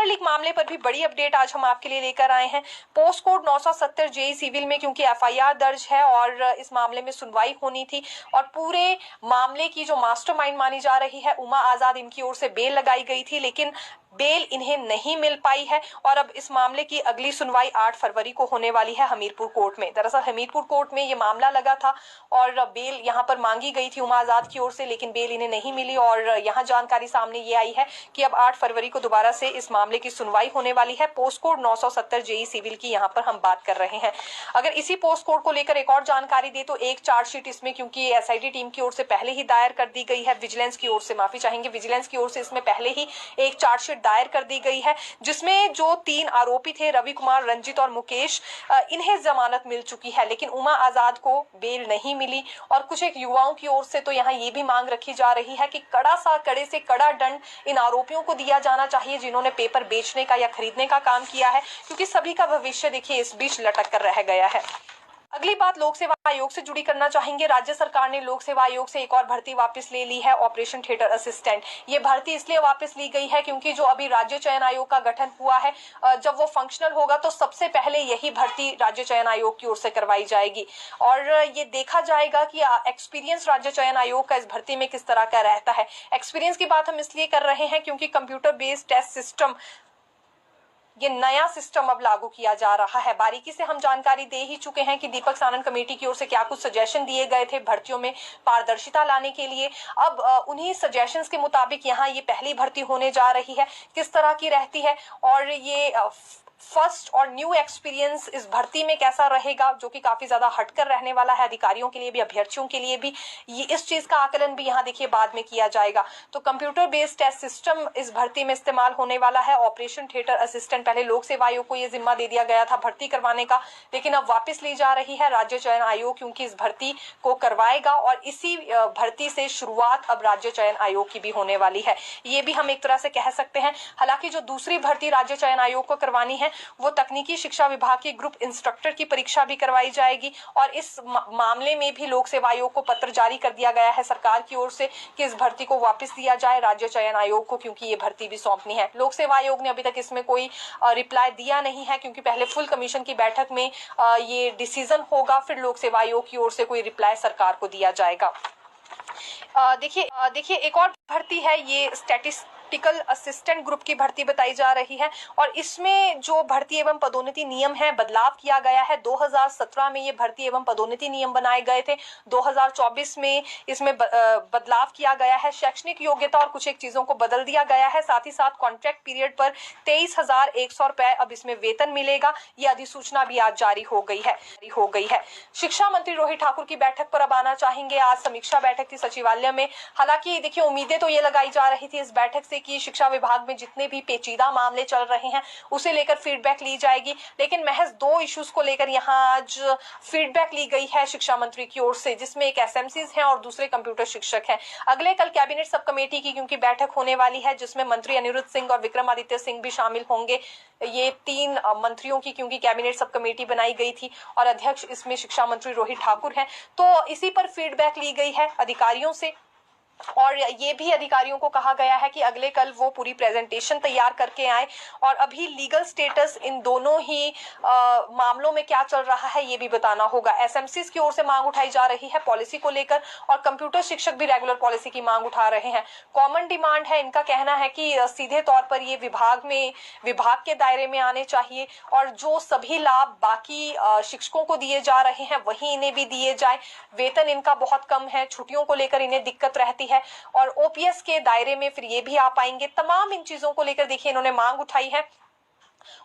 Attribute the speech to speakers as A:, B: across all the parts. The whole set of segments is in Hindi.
A: लीक मामले पर भी बड़ी अपडेट आज हम आपके लिए लेकर आए हैं। पोस्ट कोड 970 जेई सिविल में क्योंकि एफआईआर दर्ज है और इस मामले में सुनवाई होनी थी और पूरे मामले की जो मास्टरमाइंड मानी जा रही है उमा आजाद, इनकी ओर से बेल लगाई गई थी, लेकिन बेल इन्हें नहीं मिल पाई है और अब इस मामले की अगली सुनवाई 8 फरवरी को होने वाली है हमीरपुर कोर्ट में। दरअसल हमीरपुर कोर्ट में ये मामला लगा था और बेल यहाँ पर मांगी गई थी उमा आजाद की ओर से, लेकिन बेल इन्हें नहीं मिली और यहाँ जानकारी सामने ये आई है कि अब 8 फरवरी को दोबारा से इस मामले की सुनवाई होने वाली है। पोस्ट कोड 970 जेई सिविल की यहाँ पर हम बात कर रहे हैं। अगर इसी पोस्ट कोड को लेकर एक और जानकारी दे तो एक चार्जशीट इसमें क्योंकि एसआईटी टीम की ओर से पहले ही दायर कर दी गई है, विजिलेंस की ओर से, माफी चाहेंगे, विजिलेंस की ओर से इसमें पहले ही एक चार्जशीट दायर कर दी गई है जिसमें जो 3 आरोपी थे रवि कुमार, रंजित और मुकेश, इन्हें जमानत मिल चुकी है, लेकिन उमा आजाद को बेल नहीं मिली। और कुछ एक युवाओं की ओर से तो यहाँ ये भी मांग रखी जा रही है कि कड़े से कड़ा दंड इन आरोपियों को दिया जाना चाहिए जिन्होंने पेपर बेचने का या खरीदने का काम किया है, क्योंकि सभी का भविष्य देखिए इस बीच लटक कर रह गया है। अगली बात लोक सेवा आयोग से जुड़ी करना चाहेंगे। राज्य सरकार ने लोक सेवा आयोग से एक और भर्ती वापस ले ली है, ऑपरेशन थिएटर असिस्टेंट। ये भर्ती इसलिए वापस ली गई है क्योंकि जो अभी राज्य चयन आयोग का गठन हुआ है, जब वो फंक्शनल होगा तो सबसे पहले यही भर्ती राज्य चयन आयोग की ओर से करवाई जाएगी और ये देखा जाएगा कि एक्सपीरियंस राज्य चयन आयोग का इस भर्ती में किस तरह का रहता है। एक्सपीरियंस की बात हम इसलिए कर रहे हैं क्योंकि कंप्यूटर बेस्ड टेस्ट सिस्टम, ये नया सिस्टम अब लागू किया जा रहा है। बारीकी से हम जानकारी दे ही चुके हैं कि दीपक सानन कमेटी की ओर से क्या कुछ सजेशन दिए गए थे भर्तियों में पारदर्शिता लाने के लिए। अब उन्हीं सजेशंस के मुताबिक यहाँ ये पहली भर्ती होने जा रही है, किस तरह की रहती है और ये फर्स्ट और न्यू एक्सपीरियंस इस भर्ती में कैसा रहेगा, जो कि काफी ज्यादा हटकर रहने वाला है अधिकारियों के लिए भी, अभ्यर्थियों के लिए भी। ये इस चीज का आकलन भी यहाँ देखिए बाद में किया जाएगा। तो कंप्यूटर बेस्ड टेस्ट सिस्टम इस भर्ती में इस्तेमाल होने वाला है। ऑपरेशन थिएटर असिस्टेंट, पहले लोक सेवा आयोग को ये जिम्मा दे दिया गया था भर्ती करवाने का, लेकिन अब वापस ली जा रही है राज्य चयन आयोग क्योंकि इस भर्ती को करवाएगा और इसी भर्ती से शुरुआत अब राज्य चयन आयोग की भी होने वाली है। ये भी हम एक तरह से कह सकते हैं। हालांकि जो दूसरी भर्ती राज्य चयन आयोग को करवानी है वो तकनीकी शिक्षा विभाग के ग्रुप इंस्ट्रक्टर की परीक्षा भी करवाई जाएगी और इस मामले में भी लोक सेवा आयोग को पत्र जारी कर दिया गया है सरकार की ओर से कि इस भर्ती को वापस दिया जाए राज्य चयन आयोग को, क्योंकि ये भर्ती भी सौंपनी है। लोक सेवा आयोग ने अभी तक इसमें कोई रिप्लाई दिया नहीं है क्योंकि पहले फुल कमीशन की बैठक में ये डिसीजन होगा, फिर लोक सेवा आयोग की ओर से कोई रिप्लाई सरकार को दिया जाएगा। देखिए एक और भर्ती है, ये स्टैटिस्टिकल असिस्टेंट ग्रुप की भर्ती बताई जा रही है और इसमें जो भर्ती एवं पदोन्नति नियम है बदलाव किया गया है। 2017 में ये भर्ती एवं पदोन्नति नियम बनाए गए थे, 2024 में इसमें बदलाव किया गया है। शैक्षणिक योग्यता और कुछ एक चीजों को बदल दिया गया है। साथ ही साथ कॉन्ट्रैक्ट पीरियड पर 23,100 रुपए अब इसमें वेतन मिलेगा। ये अधिसूचना भी आज जारी हो गई है। शिक्षा मंत्री रोहित ठाकुर की बैठक पर अब आना चाहेंगे। आज समीक्षा बैठक थी सचिवालय में। हालांकि देखिए उम्मीदें तो ये लगाई जा रही थी इस बैठक से कि शिक्षा विभाग में जितने भी पेचीदा मामले चल रहे हैं उसे लेकर फीडबैक ली जाएगी, लेकिन महज 2 इश्यूज को लेकर यहाँ आज फीडबैक ली गई है शिक्षा मंत्री की ओर से, जिसमें एक एसएमसीज हैं और दूसरे कंप्यूटर शिक्षक हैं। अगले कल कैबिनेट सब कमेटी की क्योंकि बैठक होने वाली है जिसमें मंत्री अनिरुद्ध सिंह और विक्रमादित्य सिंह भी शामिल होंगे। ये 3 मंत्रियों की क्योंकि कैबिनेट सब कमेटी बनाई गई थी और अध्यक्ष इसमें शिक्षा मंत्री रोहित ठाकुर हैं, तो इसी पर फीडबैक ली गई है अधिकारियों से और ये भी अधिकारियों को कहा गया है कि अगले कल वो पूरी प्रेजेंटेशन तैयार करके आए और अभी लीगल स्टेटस इन दोनों ही मामलों में क्या चल रहा है ये भी बताना होगा। एसएमसीज की ओर से मांग उठाई जा रही है पॉलिसी को लेकर और कंप्यूटर शिक्षक भी रेगुलर पॉलिसी की मांग उठा रहे हैं। कॉमन डिमांड है, इनका कहना है कि सीधे तौर पर ये विभाग के दायरे में आने चाहिए और जो सभी लाभ बाकी शिक्षकों को दिए जा रहे हैं वही इन्हें भी दिए जाए। वेतन इनका बहुत कम है, छुट्टियों को लेकर इन्हें दिक्कत रहती है और ओपीएस के दायरे में फिर ये भी आ पाएंगे। तमाम इन चीजों को लेकर देखिए इन्होंने मांग उठाई है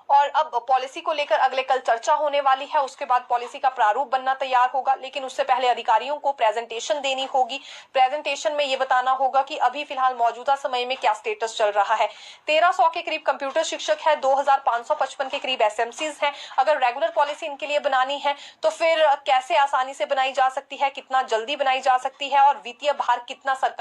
A: और अब पॉलिसी को लेकर अगले कल चर्चा होने वाली है। उसके बाद पॉलिसी का प्रारूप बनना तैयार होगा, लेकिन उससे पहले अधिकारियों को प्रेजेंटेशन देनी होगी। प्रेजेंटेशन में ये बताना होगा कि अभी फिलहाल मौजूदा समय में क्या स्टेटस चल रहा है। 1300 के करीब कंप्यूटर शिक्षक है, 2555 के करीब एसएमसीज हैं। अगर रेगुलर पॉलिसी इनके लिए बनानी है तो फिर कैसे आसानी से बनाई जा सकती है, कितना जल्दी बनाई जा सकती है और वित्तीय भार कितना सरकार